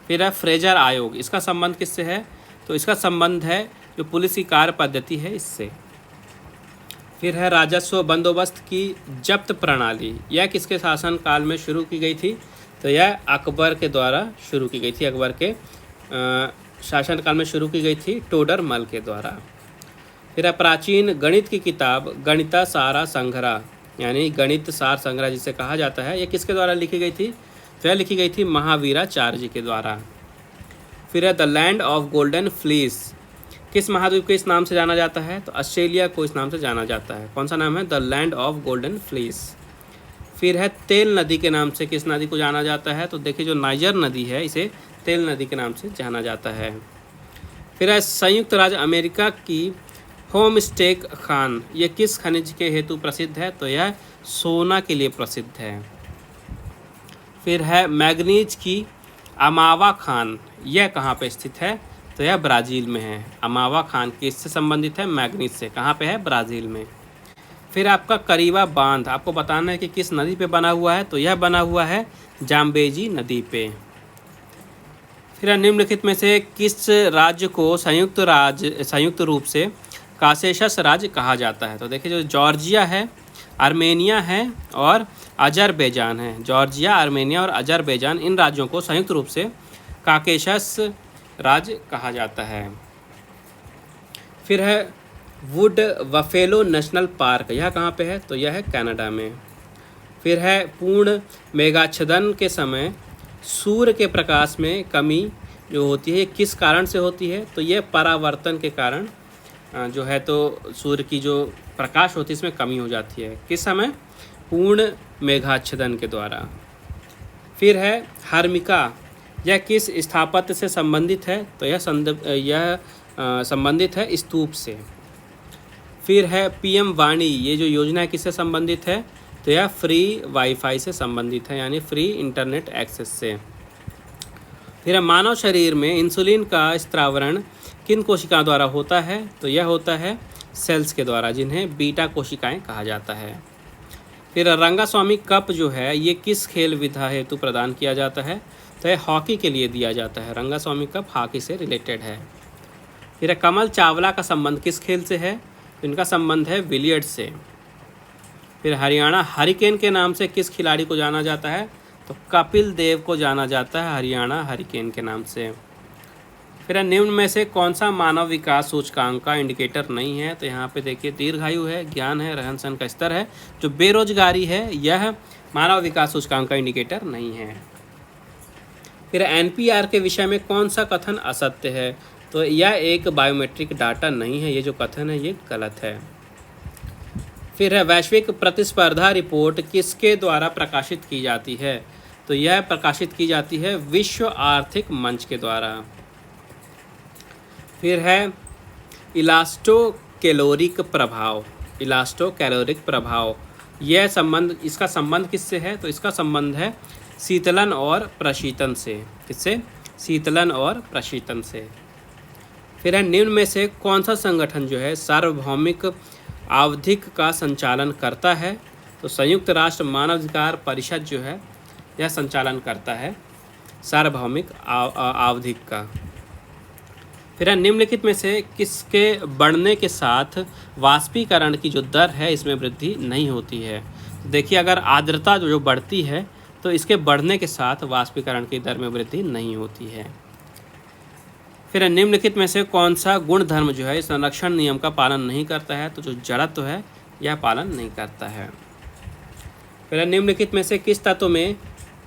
फिर है फ्रेजर आयोग, इसका संबंध किससे है? तो इसका संबंध है जो पुलिस की कार्य पद्धति है इससे। फिर है राजस्व बंदोबस्त की जब्त प्रणाली, यह किसके शासन काल में शुरू की गई थी? तो यह अकबर के द्वारा शुरू की गई थी, अकबर के शासन काल में शुरू की गई थी टोडरमल के द्वारा। फिर है प्राचीन गणित की किताब गणिता सारा संग्रह यानी गणित सार संग्रह जिसे कहा जाता है, यह किसके द्वारा लिखी गई थी? तो यह लिखी गई थी महावीराचार्य जी के द्वारा। फिर है the land of golden fleece, किस महाद्वीप को इस नाम से जाना जाता है? तो ऑस्ट्रेलिया को इस नाम से जाना जाता है। कौन सा नाम है? The land of golden fleece. फिर है तेल नदी के नाम से किस नदी को जाना जाता है? तो देखिए जो नाइजर नदी है इसे तेल नदी के नाम से जाना जाता है। फिर है संयुक्त राज्य अमेरिका की होमस्टेक खान, यह किस खनिज के हेतु प्रसिद्ध है? तो यह सोना के लिए प्रसिद्ध है। फिर है मैग्नीज की अमावा खान, यह कहाँ पे स्थित है? तो यह ब्राज़ील में है। अमावा खान किससे संबंधित है? मैग्नीज से। कहाँ पे है? ब्राज़ील में। फिर आपका करीबा बांध आपको बताना है कि किस नदी पे बना हुआ है? तो यह बना हुआ है जाम्बेजी नदी पे। फिर निम्नलिखित में से किस राज्य को संयुक्त रूप से कासेशस राज्य कहा जाता है? तो देखिए जो जॉर्जिया है, आर्मेनिया है और अजरबैजान है। जॉर्जिया, आर्मेनिया और अजरबैजान इन राज्यों को संयुक्त रूप से काकेशस राज्य कहा जाता है। फिर है वुड बफेलो नेशनल पार्क, यह कहाँ पे है? तो यह है कनाडा में। फिर है पूर्ण मेघाच्छादन के समय सूर्य के प्रकाश में कमी जो होती है किस कारण से होती है? तो यह परावर्तन के कारण जो है तो सूर्य की जो प्रकाश होती है इसमें कमी हो जाती है। किस समय? पूर्ण मेघाच्छादन के द्वारा। फिर है हर्मिका, यह किस स्थापत्य से संबंधित है? तो यह संबंधित है स्तूप से। फिर है पीएम वाणी, ये जो योजना है किससे संबंधित है? तो यह फ्री वाईफाई से संबंधित है यानी फ्री इंटरनेट एक्सेस से। फिर मानव शरीर में इंसुलिन का स्त्रावरण किन कोशिकाओं द्वारा होता है? तो यह होता है सेल्स के द्वारा जिन्हें बीटा कोशिकाएं कहा जाता है। फिर रंगास्वामी कप जो है ये किस खेल विधा हेतु प्रदान किया जाता है? तो यह हॉकी के लिए दिया जाता है। रंगास्वामी कप हॉकी से रिलेटेड है। फिर कमल चावला का संबंध किस खेल से है? तो इनका संबंध है बिलियर्ड से। फिर हरियाणा हरिकेन के नाम से किस खिलाड़ी को जाना जाता है? तो कपिल देव को जाना जाता है हरियाणा हरिकेन के नाम से। फिर निम्न में से कौन सा मानव विकास सूचकांक का इंडिकेटर नहीं है? तो यहाँ पे देखिए दीर्घायु है, ज्ञान है, रहन सहन का स्तर है। जो बेरोजगारी है यह मानव विकास सूचकांक का इंडिकेटर नहीं है। फिर एनपीआर के विषय में कौन सा कथन असत्य है? तो यह एक बायोमेट्रिक डाटा नहीं है, ये जो कथन है ये गलत है। फिर है वैश्विक प्रतिस्पर्धा रिपोर्ट किसके द्वारा प्रकाशित की जाती है? तो यह प्रकाशित की जाती है विश्व आर्थिक मंच के द्वारा। फिर है इलास्टोकैलोरिक प्रभाव। इलास्टोकैलोरिक प्रभाव, यह संबंध, इसका संबंध किससे है? तो इसका संबंध है शीतलन और प्रशीतन से। किससे? शीतलन और प्रशीतन से। फिर है निम्न में से कौन सा संगठन जो है सार्वभौमिक आवधिक का संचालन करता है? तो संयुक्त राष्ट्र मानवाधिकार परिषद जो है यह संचालन करता है सार्वभौमिक आवधिक का। फिर है निम्नलिखित में से किसके बढ़ने के साथ वाष्पीकरण की जो दर है इसमें वृद्धि नहीं होती है? देखिए, अगर आर्द्रता जो बढ़ती है तो इसके बढ़ने के साथ वाष्पीकरण की दर में वृद्धि नहीं होती है। फिर निम्नलिखित में से कौन सा गुण धर्म जो है संरक्षण नियम का पालन नहीं करता है? तो जो जड़त्व है यह पालन नहीं करता है। फिर निम्नलिखित में से किस तत्व में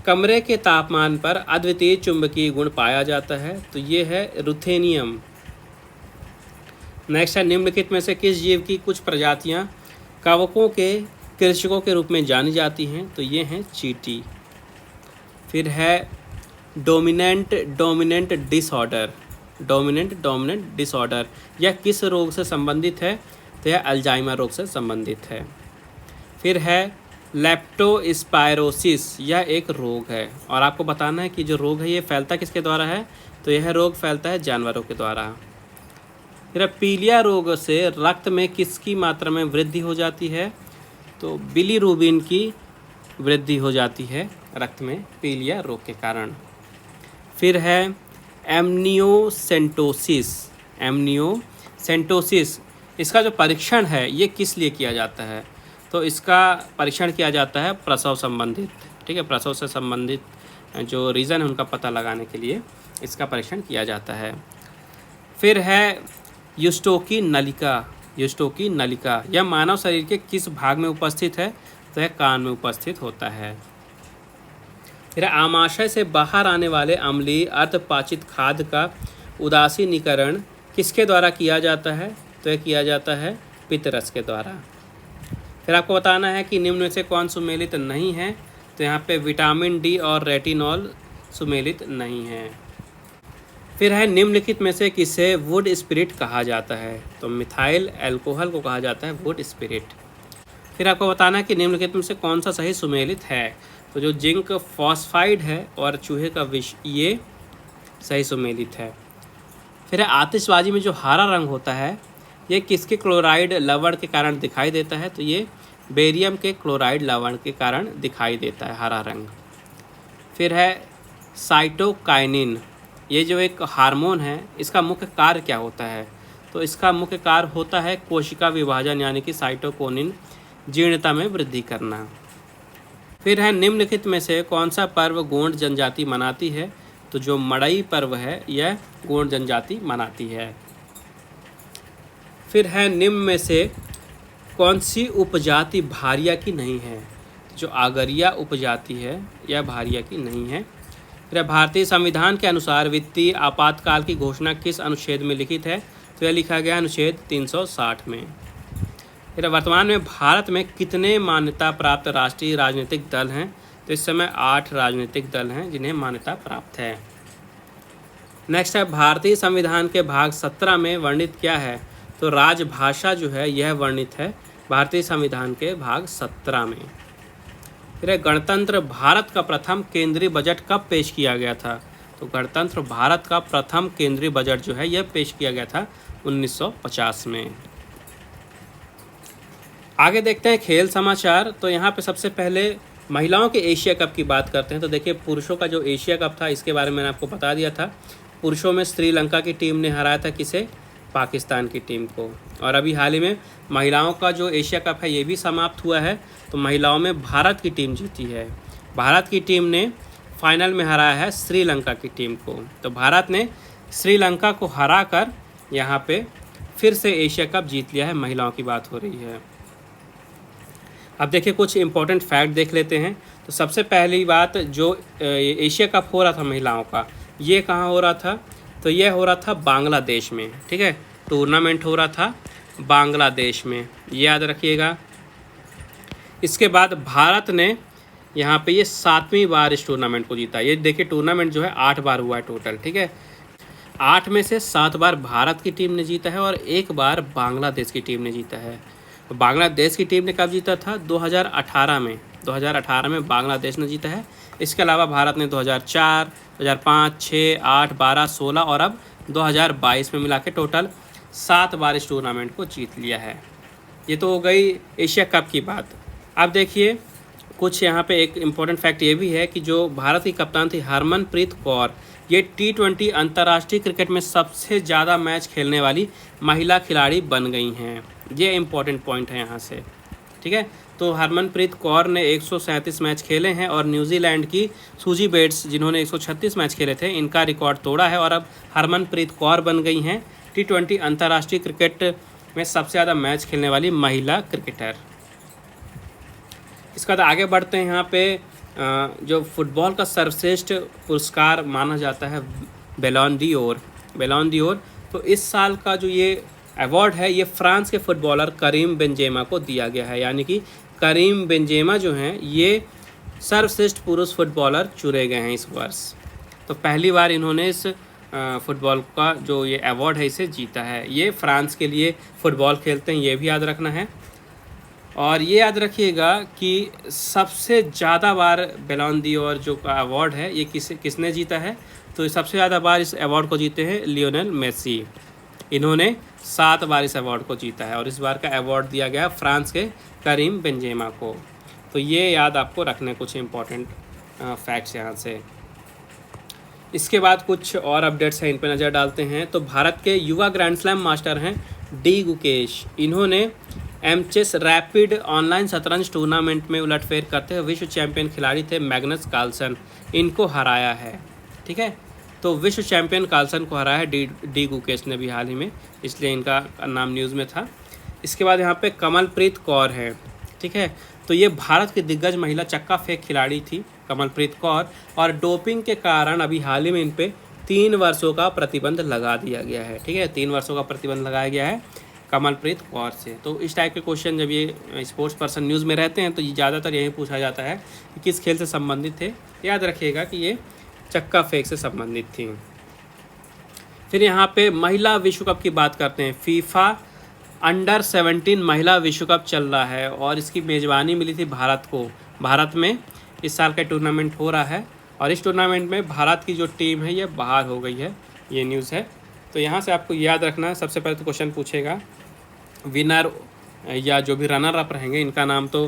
कमरे के तापमान पर अद्वितीय चुंबकीय गुण पाया जाता है? तो ये है रुथेनियम। नेक्स्ट है निम्नलिखित में से किस जीव की कुछ प्रजातियां कवकों के कृषकों के रूप में जानी जाती हैं? तो ये हैं चींटी। फिर है डोमिनेंट डिसऑर्डर। डोमिनेंट डिसऑर्डर यह किस रोग से संबंधित है? तो यह अल्जाइमर रोग से संबंधित है। फिर है लेप्टोस्पायरोसिस, यह एक रोग है और आपको बताना है कि जो रोग है ये फैलता किसके द्वारा है? तो यह रोग फैलता है जानवरों के द्वारा। फिर पीलिया रोग से रक्त में किसकी मात्रा में वृद्धि हो जाती है? तो बिलीरुबिन की वृद्धि हो जाती है रक्त में पीलिया रोग के कारण। फिर है एमनियोसेंटोसिस, इसका जो परीक्षण है ये किस लिए किया जाता है? तो इसका परीक्षण किया जाता है प्रसव संबंधित, ठीक है, प्रसव से संबंधित जो रीज़न है उनका पता लगाने के लिए इसका परीक्षण किया जाता है। फिर है यूस्टोकी नलिका, यह मानव शरीर के किस भाग में उपस्थित है? तो यह कान में उपस्थित होता है। फिर आमाशय से बाहर आने वाले अम्लीय अर्धपाचित खाद्य का उदासीनीकरण किसके द्वारा किया जाता है? तो यह किया जाता है पित्तरस के द्वारा। फिर आपको बताना है कि निम्न में से कौन सुमेलित नहीं है? तो यहाँ पे विटामिन डी और रेटिनॉल सुमेलित नहीं है। फिर है निम्नलिखित में से किसे वुड स्पिरिट कहा जाता है? तो मिथाइल अल्कोहल को कहा जाता है वुड स्पिरिट। फिर आपको बताना है कि निम्नलिखित में से कौन सा सही सुमेलित है? तो जो जिंक फॉस्फाइड है और चूहे का विष, ये सही सुमेलित है। फिर है आतिशबाजी में जो हरा रंग होता है ये किसके क्लोराइड लवण के कारण दिखाई देता है? तो ये बेरियम के क्लोराइड लवण के कारण दिखाई देता है हरा रंग। फिर है साइटोकाइनिन, ये जो एक हार्मोन है इसका मुख्य कार्य क्या होता है? तो इसका मुख्य कार्य होता है कोशिका विभाजन यानी कि साइटोकिनिन जीर्णता में वृद्धि करना। फिर है निम्नलिखित में से कौन सा पर्व गोंड जनजाति मनाती है? तो जो मड़ई पर्व है यह गोंड जनजाति मनाती है। फिर है निम्न में से कौन सी उपजाति भारिया की नहीं है? जो आगरिया उपजाति है यह भारिया की नहीं है। फिर भारतीय संविधान के अनुसार वित्तीय आपातकाल की घोषणा किस अनुच्छेद में लिखित है? तो यह लिखा गया अनुच्छेद 360 में। फिर वर्तमान में भारत में कितने मान्यता प्राप्त राष्ट्रीय राजनीतिक दल हैं? तो इस समय 8 राजनीतिक दल हैं जिन्हें मान्यता प्राप्त है। नेक्स्ट है भारतीय संविधान के भाग 17 में वर्णित क्या है? तो राजभाषा जो है यह वर्णित है भारतीय संविधान के भाग 17 में। फिर गणतंत्र भारत का प्रथम केंद्रीय बजट कब पेश किया गया था? तो गणतंत्र भारत का प्रथम केंद्रीय बजट जो है यह पेश किया गया था 1950 में। आगे देखते हैं खेल समाचार। तो यहाँ पे सबसे पहले महिलाओं के एशिया कप की बात करते हैं। तो देखिए, पुरुषों का जो एशिया कप था इसके बारे में मैंने आपको बता दिया था। पुरुषों में श्रीलंका की टीम ने हराया था किसे? पाकिस्तान की टीम को। और अभी हाल ही में महिलाओं का जो एशिया कप है ये भी समाप्त हुआ है। तो महिलाओं में भारत की टीम जीती है। भारत की टीम ने फाइनल में हराया है श्रीलंका की टीम को। तो भारत ने श्रीलंका को हरा कर यहाँ पे फिर से एशिया कप जीत लिया है। महिलाओं की बात हो रही है। अब देखिए कुछ इंपॉर्टेंट फैक्ट देख लेते हैं। तो सबसे पहली बात, जो एशिया कप हो रहा था महिलाओं का, ये कहाँ हो रहा था? तो यह हो रहा था बांग्लादेश में, ठीक है। टूर्नामेंट हो रहा था बांग्लादेश में, याद रखिएगा। इसके बाद भारत ने यहाँ पे ये 7वीं बार इस टूर्नामेंट को जीता। ये देखिए टूर्नामेंट जो है 8 बार हुआ है टोटल, ठीक है। 8 में से 7 बार भारत की टीम ने जीता है और 1 बार बांग्लादेश की टीम ने जीता है। तो बांग्लादेश की टीम ने कब जीता था? 2018 में। 2018 में बांग्लादेश ने जीता है। इसके अलावा भारत ने 2004, 2005, 6, 8, 12, 16 और अब 2022 में मिला के टोटल 7 बार इस टूर्नामेंट को जीत लिया है। ये तो हो गई एशिया कप की बात। अब देखिए कुछ यहाँ पे एक इम्पॉर्टेंट फैक्ट ये भी है कि जो भारत की कप्तान थी हरमनप्रीत कौर, ये T20 अंतर्राष्ट्रीय क्रिकेट में सबसे ज़्यादा मैच खेलने वाली महिला खिलाड़ी बन गई हैं। ये इम्पॉर्टेंट पॉइंट है यहाँ से, ठीक है। तो हरमनप्रीत कौर ने 137 मैच खेले हैं और न्यूजीलैंड की सूजी बेट्स जिन्होंने 136 मैच खेले थे, इनका रिकॉर्ड तोड़ा है और अब हरमनप्रीत कौर बन गई हैं T20 अंतर्राष्ट्रीय क्रिकेट में सबसे ज़्यादा मैच खेलने वाली महिला क्रिकेटर। इसके बाद आगे बढ़ते हैं। यहाँ पे जो फुटबॉल का सर्वश्रेष्ठ पुरस्कार माना जाता है बैलोन d'Or। तो इस साल का जो ये अवार्ड है ये फ्रांस के फुटबॉलर करीम बेंजेमा को दिया गया है। यानी कि करीम बेंजेमा जो हैं ये सर्वश्रेष्ठ पुरुष फुटबॉलर चुने गए हैं इस वर्ष। तो पहली बार इन्होंने इस फुटबॉल का जो ये अवार्ड है इसे जीता है। ये फ्रांस के लिए फ़ुटबॉल खेलते हैं, ये भी याद रखना है। और ये याद रखिएगा कि सबसे ज़्यादा बार बैलोन d'Or जो का अवार्ड है ये किसने जीता है? तो सबसे ज़्यादा बार इस अवार्ड को जीते हैं लियोनेल मेसी। इन्होंने 7 बार इस अवार्ड को जीता है और इस बार का अवार्ड दिया गया फ्रांस के करीम बेंजेमा को। तो ये याद आपको रखने कुछ इम्पोर्टेंट फैक्ट्स यहाँ से। इसके बाद कुछ और अपडेट्स हैं, इन पर नज़र डालते हैं। तो भारत के युवा ग्रैंड स्लैम मास्टर हैं डी गुकेश। इन्होंने एमचेस रैपिड ऑनलाइन शतरंज टूर्नामेंट में उलटफेर करते हुए विश्व चैंपियन खिलाड़ी थे मैग्नस कार्लसन, इनको हराया है, ठीक है। तो विश्व चैंपियन कार्लसन को हराया है डी गुकेश ने भी हाल ही में, इसलिए इनका नाम न्यूज़ में था। इसके बाद यहाँ पे कमलप्रीत कौर है, ठीक है। तो ये भारत की दिग्गज महिला चक्का फेंक खिलाड़ी थी कमलप्रीत कौर, और डोपिंग के कारण अभी हाल ही में इन पे 3 वर्षों का प्रतिबंध लगा दिया गया है, ठीक है। 3 वर्षों का प्रतिबंध लगाया गया है कमलप्रीत कौर से। तो इस टाइप के क्वेश्चन जब ये स्पोर्ट्स पर्सन न्यूज़ में रहते हैं तो ये ज़्यादातर यही पूछा जाता है कि किस खेल से संबंधित थे। याद रखिएगा कि ये चक्का फेंक से संबंधित थी। फिर यहाँ पे महिला विश्व कप की बात करते हैं। फीफा अंडर 17 महिला विश्व कप चल रहा है और इसकी मेज़बानी मिली थी भारत को। भारत में इस साल का टूर्नामेंट हो रहा है और इस टूर्नामेंट में भारत की जो टीम है ये बाहर हो गई है, ये न्यूज़ है। तो यहाँ से आपको याद रखना है, सबसे पहले तो क्वेश्चन पूछेगा विनर या जो भी रनर अप रहेंगे इनका नाम तो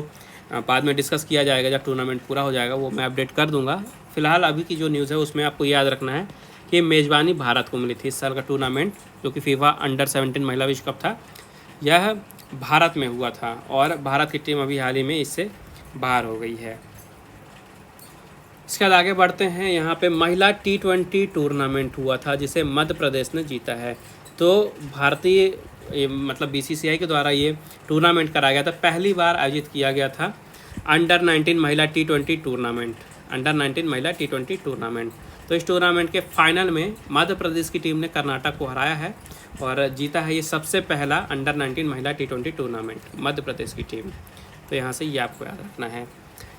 बाद में डिस्कस किया जाएगा, जब टूर्नामेंट पूरा हो जाएगा वो मैं अपडेट कर दूंगा। फिलहाल अभी की जो न्यूज़ है उसमें आपको याद रखना है कि मेज़बानी भारत को मिली थी। इस साल का टूर्नामेंट जो कि फीफा अंडर 17 महिला विश्व कप था यह भारत में हुआ था और भारत की टीम अभी हाल ही में इससे बाहर हो गई है। इसके बाद आगे बढ़ते हैं। यहाँ पे महिला T20 टूर्नामेंट हुआ था जिसे मध्य प्रदेश ने जीता है। तो भारतीय मतलब BCCI के द्वारा ये टूर्नामेंट कराया गया था, पहली बार आयोजित किया गया था अंडर 19 महिला T20 टूर्नामेंट, अंडर 19 महिला T20 टूर्नामेंट। तो इस टूर्नामेंट के फाइनल में मध्य प्रदेश की टीम ने कर्नाटक को हराया है और जीता है ये सबसे पहला अंडर 19 महिला T20 टूर्नामेंट, मध्य प्रदेश की टीम। तो यहाँ से ये आपको याद रखना है।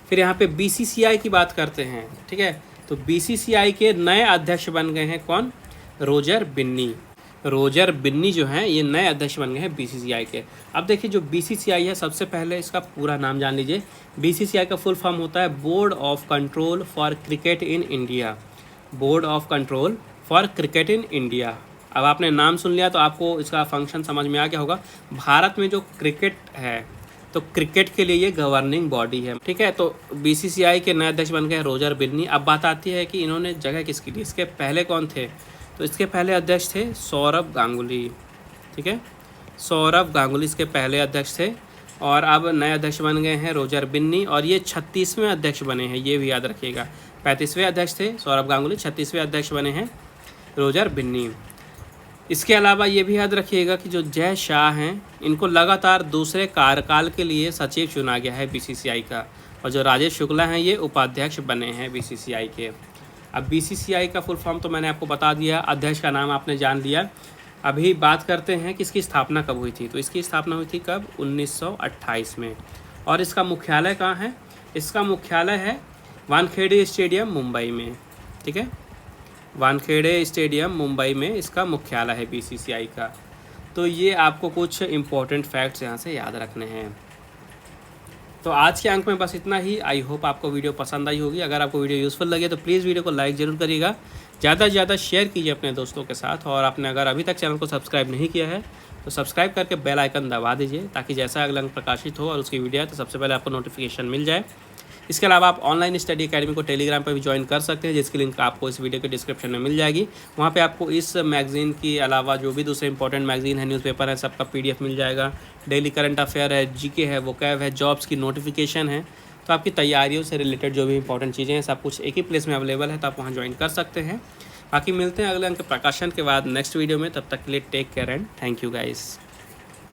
फिर यहाँ पे BCCI की बात करते हैं, ठीक है। तो BCCI के नए अध्यक्ष बन गए हैं कौन? रोजर बिन्नी। रोजर बिन्नी जो हैं ये नए अध्यक्ष बन गए हैं BCCI के। अब देखिए जो BCCI है, सबसे पहले इसका पूरा नाम जान लीजिए। BCCI का फुल फॉर्म होता है board of control for cricket in India. Board of control for cricket in India. अब आपने नाम सुन लिया तो आपको इसका फंक्शन समझ में आ गया होगा। भारत में जो क्रिकेट है तो क्रिकेट के लिए ये गवर्निंग बॉडी है, ठीक है। तो BCCI के नए अध्यक्ष बन गए रोजर बिन्नी। अब बात आती है कि इन्होंने जगह किसकी ली, इसके पहले कौन थे? तो इसके पहले अध्यक्ष थे सौरभ गांगुली, ठीक है। सौरभ गांगुली इसके पहले अध्यक्ष थे और अब नए अध्यक्ष बन गए हैं रोजर बिन्नी और ये 36वें अध्यक्ष बने हैं, ये भी याद रखिएगा। 35वें अध्यक्ष थे सौरभ गांगुली, 36वें अध्यक्ष बने हैं रोजर बिन्नी। इसके अलावा ये भी याद रखिएगा कि जो जय शाह हैं इनको लगातार दूसरे कार्यकाल के लिए सचिव चुना गया है BCCI का, और जो राजेश शुक्ला हैं ये उपाध्यक्ष बने हैं BCCI के। अब BCCI का फुल फॉर्म तो मैंने आपको बता दिया, अध्यक्ष का नाम आपने जान लिया। अभी बात करते हैं कि इसकी स्थापना कब हुई थी। तो इसकी स्थापना हुई थी कब? 1928 में। और इसका मुख्यालय कहाँ है? इसका मुख्यालय है वानखेड़े स्टेडियम मुंबई में, ठीक है, वानखेड़े स्टेडियम मुंबई में इसका मुख्यालय है बीसीसीआई का। तो ये आपको कुछ इम्पोर्टेंट फैक्ट्स यहाँ से याद रखने हैं। तो आज के अंक में बस इतना ही। आई होप आपको वीडियो पसंद आई होगी। अगर आपको वीडियो यूज़फुल लगे तो प्लीज़ वीडियो को लाइक ज़रूर करिएगा, ज़्यादा से ज़्यादा शेयर कीजिए अपने दोस्तों के साथ, और आपने अगर अभी तक चैनल को सब्सक्राइब नहीं किया है तो सब्सक्राइब करके बेल आइकन दबा दीजिए, ताकि जैसा अगला अंक प्रकाशित हो और उसकी वीडियो है तो सबसे पहले आपको नोटिफिकेशन मिल जाए। इसके अलावा आप ऑनलाइन स्टडी एकेडमी को टेलीग्राम पर भी ज्वाइन कर सकते हैं, जिसकी लिंक आपको इस वीडियो के डिस्क्रिप्शन में मिल जाएगी। वहाँ पे आपको इस मैगज़ीन के अलावा जो भी दूसरे इंपॉर्टेंट मैगज़ीन है, न्यूज़पेपर है, सबका PDF मिल जाएगा। डेली करंट अफेयर है, GK है, वोकैब है, जॉब्स की नोटिफिकेशन है। तो आपकी तैयारियों से रिलेटेड जो भी इंपॉर्टेंट चीज़ें हैं सब कुछ एक ही प्लेस में अवेलेबल है, तो आप वहाँ ज्वाइन कर सकते हैं। बाकी मिलते हैं अगले अंक प्रकाशन के बाद नेक्स्ट वीडियो में। तब तक के लिए take care and thank you guys.